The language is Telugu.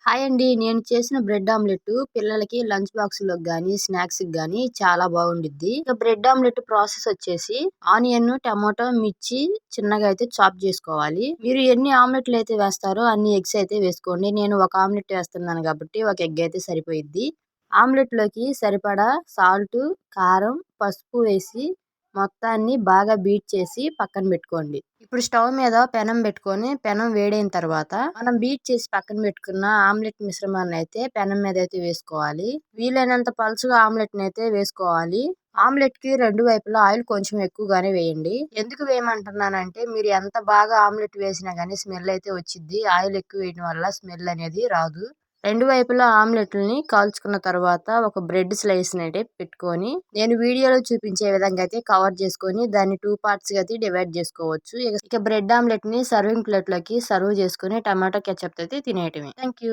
హాయ్ అండి. నేను చేసిన బ్రెడ్ ఆమ్లెట్ పిల్లలకి లంచ్ బాక్స్‌లోకి గాని, స్నాక్స్‌కి గాని చాలా బాగుండిద్ది. ఇక బ్రెడ్ ఆమ్లెట్ ప్రాసెస్ వచ్చేసి ఆనియన్, టమాటో, మిర్చి చిన్నగా అయితే చాప్ చేసుకోవాలి. మీరు ఎన్ని ఆమ్లెట్‌లు అయితే వేస్తారో అన్ని ఎగ్స్ అయితే వేసుకోండి. నేను ఒక ఆమ్లెట్ వేస్తున్నాను కాబట్టి ఒక ఎగ్ అయితే సరిపోయిద్ది. ఆమ్లెట్‌లోకి సరిపడా సాల్టు, కారం, పసుపు వేసి మొత్తాన్ని బాగా బీట్ చేసి పక్కన పెట్టుకోండి. ఇప్పుడు స్టవ్ మీద పెనం పెట్టుకొని పెనం వేడైన తర్వాత మనం బీట్ చేసి పక్కన పెట్టుకున్న ఆమ్లెట్ మిశ్రమాన్ని అయితే పెనం మీద అయితే వేసుకోవాలి. వీలైనంత పలుచగా ఆమ్లెట్ అయితే వేసుకోవాలి. ఆమ్లెట్ కి రెండు వైపులా ఆయిల్ కొంచెం ఎక్కువగానే వేయండి. ఎందుకు వేయమంటున్నానంటే మీరు ఎంత బాగా ఆమ్లెట్ వేసినా గానీ స్మెల్ అయితే వచ్చిద్ది. ఆయిల్ ఎక్కువ వేయడం వల్ల స్మెల్ అనేది రాదు. రెండు వైపులా ఆమ్లెట్‌లని కాల్చుకున్న తర్వాత ఒక బ్రెడ్ స్లైస్‌ని అయితే పెట్టుకొని, నేను వీడియోలో చూపించే విధంగా అయితే కవర్ చేసుకొని దాన్ని 2 పార్ట్స్‌గా అయితే డివైడ్ చేసుకోవచ్చు. ఇక బ్రెడ్ ఆమ్లెట్‌ని సర్వింగ్ ప్లేట్‌లోకి సర్వ్ చేసుకొని టమాటో కెచప్‌తో అయితే తినేయటమే. Thank you.